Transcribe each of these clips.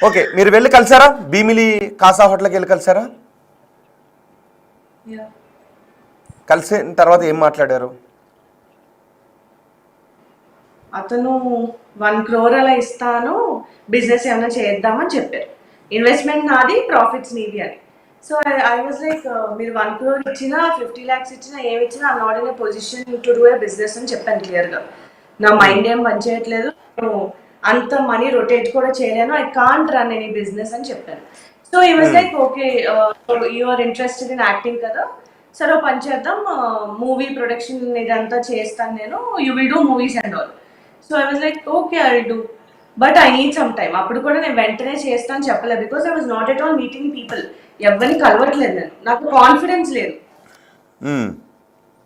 Okay, మీరు వెళ్ళి కలిసారా? భీమిలి కాసా హోటల్కి వెళ్ళి కలిసారా? కలిసిన తర్వాత ఏం మాట్లాడారు? అతను 1 crore అలా ఇస్తాను, బిజినెస్ ఏమైనా చేద్దామని చెప్పారు. ఇన్వెస్ట్మెంట్ నాది, ప్రాఫిట్స్ నీది అని. సో ఐ వాజ్ లైక్, మీరు 1 crore ఇచ్చినా 50 lakhs ఇచ్చినా ఏమి ఇచ్చినా I'm not in a position to do a business అని చెప్పాను క్లియర్గా. నా మైండ్ ఏం పనిచేయట్లేదు, నేను అంత మనీ రొటేట్ కూడా చేయలేను, I can't run any business అని చెప్పాను. So he was like, okay you are interested in acting కదా, సరే పని చేద్దాం, మూవీ ప్రొడక్షన్ ఇదంతా చేస్తాను నేను, you will do movies and all. So I was like, okay I will do, but I need some time. అప్పుడు కూడా నేను వెంటనే చేస్తాను చెప్పలేదు, because I was not at all meeting people. ఎవరిని కలవట్లేదు నేను, నాకు కాన్ఫిడెన్స్ లేదు.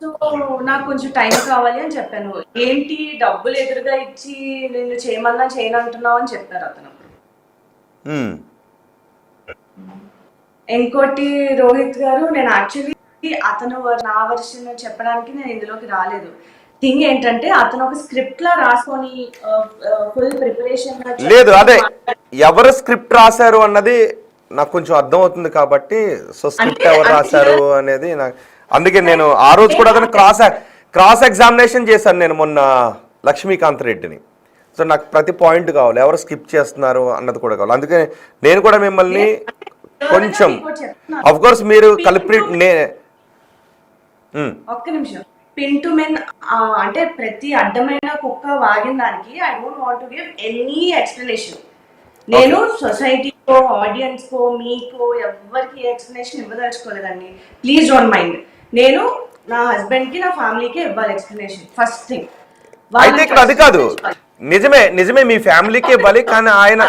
సో నాకు కొంచెం టైం కావాలి అని చెప్పాను. ఏంటి డబ్బులు ఎదురుగా ఇచ్చి నేను చేయమన్నా చేయను అంటున్నావు అని చెప్పారు అతను. ఇంకోటి రోహిత్ గారు, నేను యాక్చువల్లీ అతను నా వర్షన్ చెప్పడానికి నేను ఇందులోకి రాలేదు. థింగ్ ఏంటంటే అతను ఒక స్క్రిప్ట్ లా రాసుకొని ఫుల్ ప్రిపరేషన్ లేదు, అదే ఎవరు స్క్రిప్ట్ రాశారు అన్నది నాకు కొంచెం అర్థం అవుతుంది కాబట్టి, సో స్క్రిప్ట్ ఎవరు రాశారు అనేది నాకు, అందుకే నేను ఆ రోజు కూడా అతను క్రాస్ ఎగ్జామినేషన్ చేశాను నేను మొన్న లక్ష్మీకాంత్ రెడ్డిని. సో నాకు ప్రతి పాయింట్ కావాలి, ఎవరు స్కిప్ చేస్తున్నారు అన్నది కూడా కావాలి. అందుకే నేను కూడా మిమ్మల్ని కొంచెం, అఫ్ కోర్స్ మీరు కల్ప్రిట్ ఒక్క నిమిషం, పిన్ టు మెన్ అంటే ప్రతి అడ్డమైన కుక్క వాగిన దానికి I don't want to give any explanation. నేను సొసైటీకో ఆడియన్స్ కో మీకో ఎవరికి ఎక్స్ప్లెనేషన్ ఇవ్వదలుచుకోలేదండి, ప్లీజ్ డోంట్ మైండ్. నేను నా హస్బెండ్ కి నా ఫ్యామిలీకి ఇవ్వాలి ఎక్స్ప్లెనేషన్ ఫస్ట్ థింగ్. అయితే ఇక్కడ అది కాదు, నిజమే మీ ఫ్యామిలీకి ఇవ్వాలి, కానీ ఆయన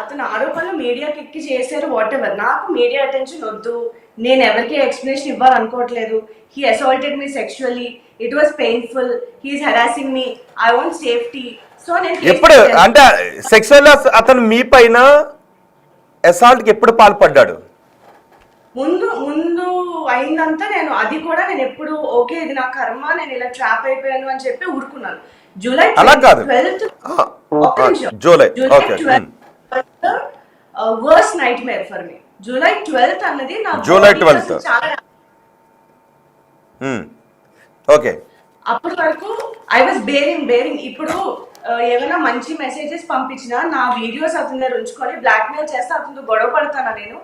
అతను ఆరోపణలు మీడియాకి ఎక్కి చేశారు, వాట్ ఎవర్. నాకు మీడియా అటెన్షన్ వద్దు, నేను ఎవరికి ఎక్స్ప్లెనేషన్ ఇవ్వాలనుకోవట్లేదు. He assaulted me sexually, it was painful, he is harassing me, I want safety. So నేను ఎప్పుడు అంటే సెక్సువల్ అతను మీ పైన అసాల్ట్ కి ఎప్పుడు పాల్పడ్డాడు? ముందు అయిందంతా నేను, అది కూడా నేను ఎప్పుడు ఓకే ఇది నా కర్మ, నేను ఇలా ట్రాప్ అయిపోయాను అని చెప్పి ఊరుకున్నాను. July 12th, July worst nightmare for me. July 12th అన్నది నా జూలై 12th ఓకే. అప్పటి వరకు ఐ వాజ్ బేరింగ్. ఇప్పుడు ఏమైనా మంచి మెసేజెస్ పంపించినా నా వీడియోస్ అతని దగ్గర ఉంచుకొని బ్లాక్మెయిల్ చేస్తే అతనితో గొడవ పడతానా నేను?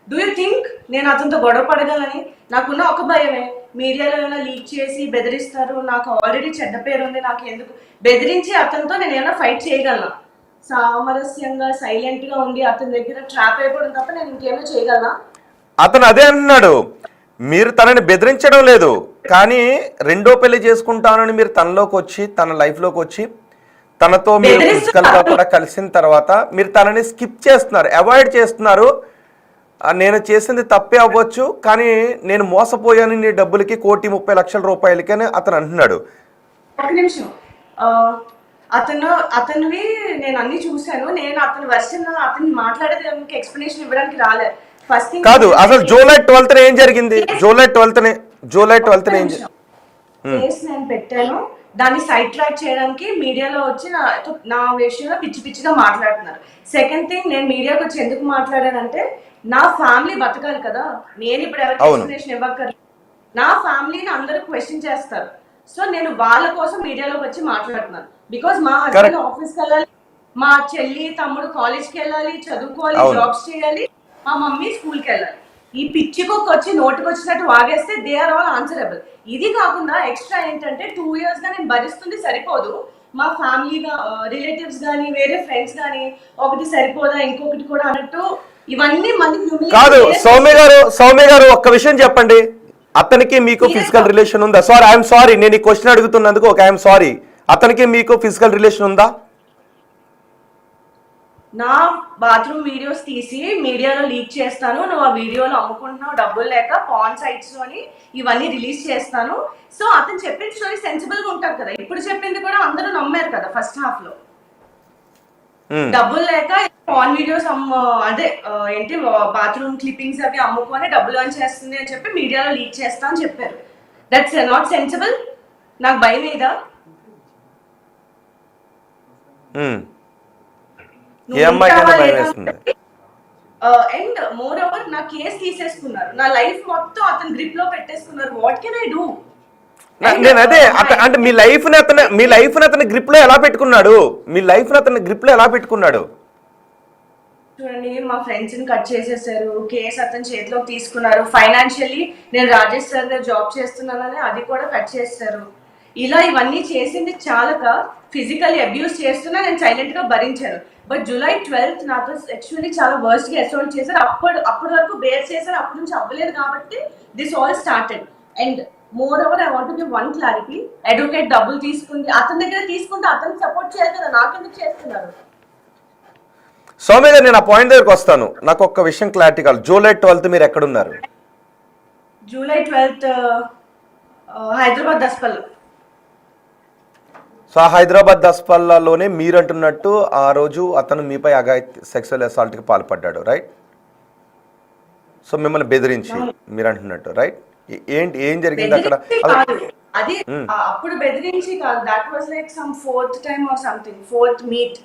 డూ యూ థింక్ నేను అతనితో గొడవ పడగలని? నాకున్న ఒక భయమే, మీడియాలో ఏమైనా లీక్ చేసి బెదిరిస్తారు, నాకు ఆల్రెడీ చెడ్డ పేరు ఉంది, నాకు ఎందుకు బెదిరించి అతనితో నేను ఏమైనా ఫైట్ చేయగలనా? సామరస్యంగా సైలెంట్ గా ఉండి అతని దగ్గర ట్రాప్ అయిపోవడం తప్ప నేను ఇంకేమైనా చేయగలనా? అతను అదే అంటున్నాడు, మీరు తనని బెదిరించడం లేదు, కానీ రెండో పెళ్లి చేసుకుంటానని మీరు తనలోకి వచ్చి, తన లైఫ్లోకి వచ్చి, తనతో మీరు ఫిజికల్గా కూడా కలిసిన తర్వాత మీరు తనని స్కిప్ చేస్తున్నారు, అవాయిడ్ చేస్తున్నారు. నేను చేసింది తప్పే అవ్వచ్చు, కానీ నేను మోసపోయాను నీ డబ్బులకి, 1,30,00,000 అని అతను అంటున్నాడు. ఒక నిమిషం, అతనివి నేను అన్ని చూశాను. నేను అతని వర్షన్ అతను మాట్లాడేది ఎక్స్ప్లెనేషన్ ఇవ్వడానికి రాలేదు. ఫస్ట్ థింగ్ కాదు, అసలు జూలై 12th ఏం జరిగింది? జూలై 12th ఏం కేసు నేను పెట్టాను, దాన్ని సైడ్ ట్రాక్ చేయడానికి మీడియాలో వచ్చి నా విషయంలో పిచ్చిగా మాట్లాడుతున్నారు. సెకండ్ థింగ్, నేను మీడియాకి వచ్చి ఎందుకు మాట్లాడానంటే నా ఫ్యామిలీ బతకాలి కదా, నేను ఇప్పుడు ఎవరికి ఎక్స్ప్లెనేషన్ ఇవ్వక్కర్లేదు. నా ఫ్యామిలీని అందరూ క్వశ్చన్ చేస్తారు, సో నేను వాళ్ళ కోసం మీడియాలోకి వచ్చి మాట్లాడుతున్నాను. బికాస్ మా హస్బెండ్ ఆఫీస్కి వెళ్ళాలి, మా చెల్లి తమ్ముడు కాలేజ్కి వెళ్ళాలి, చదువుకోవాలి, జాబ్స్ చేయాలి, మా మమ్మీ స్కూల్కి వెళ్ళాలి. ఈ పిచ్చికొక్క వచ్చి నోటికి వచ్చినట్టు వాగేస్తే దే ఆర్ ఆల్ ఆన్సరబుల్. ఇది కాకుండా ఎక్స్ట్రా ఏంటంటే 2 years గా నేను భరిస్తుంది సరిపోదు, మా ఫ్యామిలీ రిలేటివ్స్ కానీ వేరే ఫ్రెండ్స్ కానీ ఒకటి సరిపోదా ఇంకొకటి కూడా అన్నట్టు ఇవన్నీ మంది కాదు. సౌమ్య గారు ఒక్క విషయం చెప్పండి, అతనికి మీకు ఫిజికల్ రిలేషన్ ఉందా? ఐఎమ్ సారీ, నేను ఈ క్వశ్చన్ అడుగుతున్నందుకు ఐఎమ్ సారీ. అతనికి మీకు ఫిజికల్ రిలేషన్ ఉందా? నా బాత్రూమ్ వీడియోస్ తీసి మీడియాలో లీక్ చేస్తాను, నువ్వు ఆ వీడియోలో అమ్ముకుంటున్నావు డబ్బులు లేక పాన్ సైట్స్ అని ఇవన్నీ రిలీజ్ చేస్తాను. సో అతను చెప్పిన స్టోరీ సెన్సిబుల్ గా ఉంటారు కదా, ఇప్పుడు చెప్పింది కూడా అందరూ నమ్మారు కదా ఫస్ట్ హాఫ్ లో. డబ్బులు లేక పాన్ వీడియోస్ అదే ఏంటి బాత్రూమ్ క్లిప్పింగ్స్ అవి అమ్ముకొని డబ్బులు అని చేస్తుంది అని చెప్పి మీడియాలో లీక్ చేస్తా అని చెప్పారు. That's not sensible. నాకు భయం ఏదా? ఏ అమ్మాయికైనా భయం వేస్తుంది. అండ్ మోర్ ఓవర్ నా కేసు తీసేసుకున్నారు, నా లైఫ్ మొత్తం అతను గ్రిప్ లో పెట్టేసుకున్నారు. What can I do? నేను అదే అంటే మీ లైఫ్ ని అతని గ్రిప్ లో ఎలా పెట్టుకున్నాడు? మీ లైఫ్ ని అతని గ్రిప్ లో ఎలా పెట్టుకున్నాడు? చూడండి, మా ఫ్రెండ్స్ ని కట్ చేసేసారు, కేసు అతని చేతిలోకి తీసుకున్నారు. ఫైనాన్షియల్లీ నేను రాజేష్ సార్ దగ్గర జాబ్ చేస్తున్నానని అది కూడా కట్ చేస్తారు. ఇలా ఇవన్నీ చేసింది చాలక ఫిజికల్లీ అబ్యూస్ చేస్తున్నా నేను సైలెంట్ గా భరించాను. బట్ July 12th నాతో యాక్చువల్లీ చాలా వర్స్ట్ గా అసాల్ట్ చేశారు. అప్పటి వరకు బేర్ చేశారు, అప్పటి నుంచి అవ్వలేదు కాబట్టి this all started. And more over I want to give one clarity, advocate డబ్బులు తీసుకుంది, అతని దగ్గర తీసుకుంటే అతను సపోర్ట్ చేయాలి కదా, నాకెందుకు చేస్తున్నారు? సౌమ్య గారు, నేను ఆ పాయింట్ దగ్గరకు వస్తాను. నాకు ఒక్క విషయం క్లారిటీ కావాలి. July 12th మీరు ఎక్కడున్నారు? July 12th Hyderabad దస్పల్. సో ఆ హైదరాబాద్ దస్పల్లాలోనే మీరు అంటున్నట్టు ఆ రోజు అతను మీపై సెక్సువల్ అసాల్ట్కి పాల్పడ్డాడు, రైట్? సో మిమ్మల్ని బెదిరించి మీరు అంటున్నట్టు, రైట్? ఏం జరిగింది అక్కడ? అది అప్పుడు బెదిరించి కాదు, that was like some fourth time or something, fourth meet.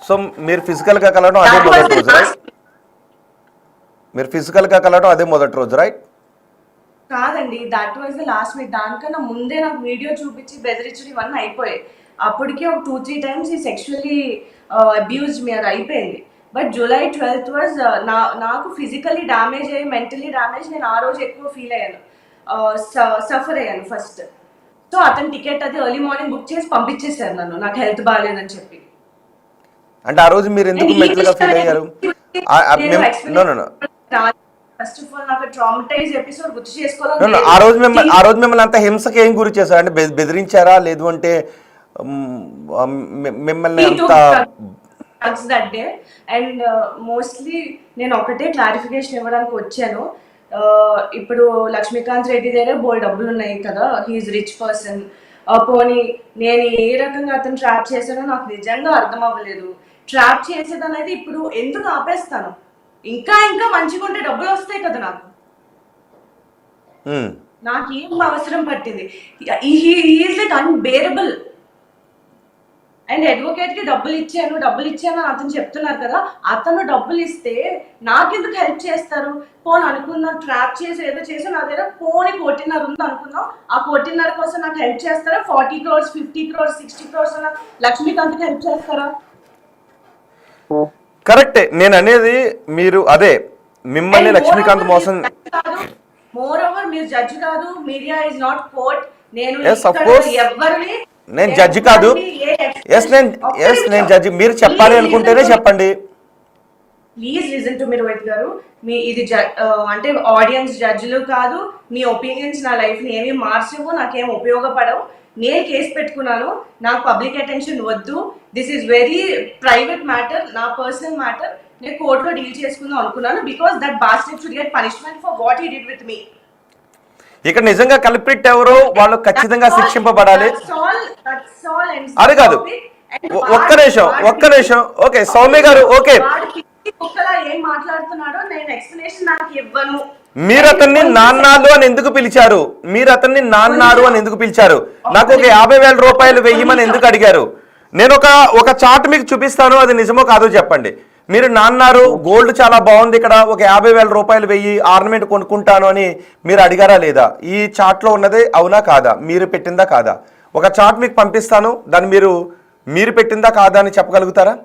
So మీరు ఫిజికల్ గా కలవడం అదే మొదటి రోజు, రైట్? మీరు ఫిజికల్ గా కలవడం అదే మొదటి రోజు, రైట్? కాదండి, that was the last meet. దానికన్నా ముందే నాకు వీడియో చూపించి బెదిరించడం ఇవన్నీ అయిపోయాయి. అప్పటికే ఒక 2-3 times ఈ సెక్షువల్లీ అబ్యూజ్ మీద అయిపోయింది. బట్ July 12th వాజ్ నాకు ఫిజికల్లీ డ్యామేజ్ అయ్యి, మెంటలీ డ్యామేజ్, నేను ఆ రోజు ఎక్కువ ఫీల్ అయ్యాను, సఫర్ అయ్యాను ఫస్ట్. సో అతను టికెట్ అది ఎర్లీ మార్నింగ్ బుక్ చేసి పంపించేశారు నన్ను, నాకు హెల్త్ బాగాలేదని చెప్పి. అంటే ఆ రోజు మీరు ఎందుకు మెంటల్ గా ఫీల్ అయ్యారు? ఫస్ట్ ఆఫ్ ఆల్ నాకు ట్రామటైజ్ ఎపిసోడ్ గుర్తు చేసుకోవాలి. ఆ రోజు మిమ్మల్ని అంత హింసకి ఏం గురి చేశారు? అంటే బెదిరించారా, లేదు అంటే మిమ్మల్ని అంత దట్ డే? అండ్ మోస్ట్లీ నేను ఒకటే క్లారిఫికేషన్ ఇవ్వడానికి వచ్చాను. ఇప్పుడు లక్ష్మీకాంత్ రెడ్డి దగ్గర బోల్ డబ్బులు ఉన్నాయి కదా, హీఈస్ రిచ్ పర్సన్. పోనీ నేను ఏ రకంగా అతను ట్రాప్ చేశానో నాకు నిజంగా అర్థం అవ్వలేదు. ట్రాప్ చేసేదని అయితే ఇప్పుడు ఎందుకు ఆపేస్తాను? ఇంకా ఇంకా మంచిగా ఉంటే డబ్బులు వస్తాయి కదా నాకు. నాకేం అవసరం పట్టింది? He's like unbearable. And advocate కి డబ్బులు ఇచ్చాను అతను చెప్తున్నారు కదా, అతను డబ్బులు ఇస్తే నాకెందుకు హెల్ప్ చేస్తారు? పోనీ అనుకుందాం ట్రాప్ చేసి ఏదో చేసి నా దగ్గర పోనీ 1.5 ఉంది అనుకుందాం, ఆ 1.5 కోసం నాకు హెల్ప్ చేస్తారా? 40 crores, 50 crores, 60 crores లక్ష్మీకాంత్కి హెల్ప్ చేస్తారా? కరెక్టే. నేను అనేది మీరు అదే మిమ్మల్ని లక్ష్మీకాంత్ మోసం. మోర్ ఓవర్ మీరు జడ్జి కాదు, మీడియా ఇస్ నాట్ కోర్ట్. నేను ఎవరిని నేను జడ్జి కాదు. నేను జడ్జి. మీరు చెప్పాలి అనుకుంటేనే చెప్పండి. Please listen to me Rohit గారు. మీ ఇది అంటే ఆడియన్స్ జడ్జిలు కాదు. మీ ఒపీనియన్స్ నా లైఫ్ ని ఏమీ మార్చవు, నాకేం ఉపయోగపడవు. నేను కేసు పెట్టుకున్నాను, నాకు పబ్లిక్ అటెన్షన్ వద్దు. This is very private matter, నా పర్సనల్ మ్యాటర్. నేను కోర్టులో డీల్ చేసుకుందాం అనుకున్నాను, because that bastard should get punishment for what he did with me. ఇక్కడ నిజంగా కల్ప్రిట్ ఎవరో వాళ్ళు ఖచ్చితంగా శిక్షింపబడాలి. అది కాదు, ఒక్క నిమిషం. ఓకే సౌమ్య గారు, ఓకే ఏం మాట్లాడుతున్నాడో నేను ఎక్స్ప్లెనేషన్ నాకు ఇవ్వను. మీరు అతన్ని నాన్నారు అని ఎందుకు పిలిచారు? నాకు ఒక 50,000 రూపాయలు వెయ్యమని ఎందుకు అడిగారు? నేను ఒక చార్ట్ మీకు చూపిస్తాను, అది నిజమో కాదో చెప్పండి. మీరు నాన్నారు గోల్డ్ చాలా బాగుంది, ఇక్కడ ఒక 50,000 రూపాయలు వెయ్యి ఆర్నమెంట్ కొనుక్కుంటాను అని మీరు అడిగారా లేదా? ఈ చార్ట్ లో ఉన్నదే అవునా కాదా, మీరు పెట్టిందా కాదా? ఒక చార్ట్ మీకు పంపిస్తాను, దాన్ని మీరు పెట్టిందా కాదా అని చెప్పగలుగుతారా?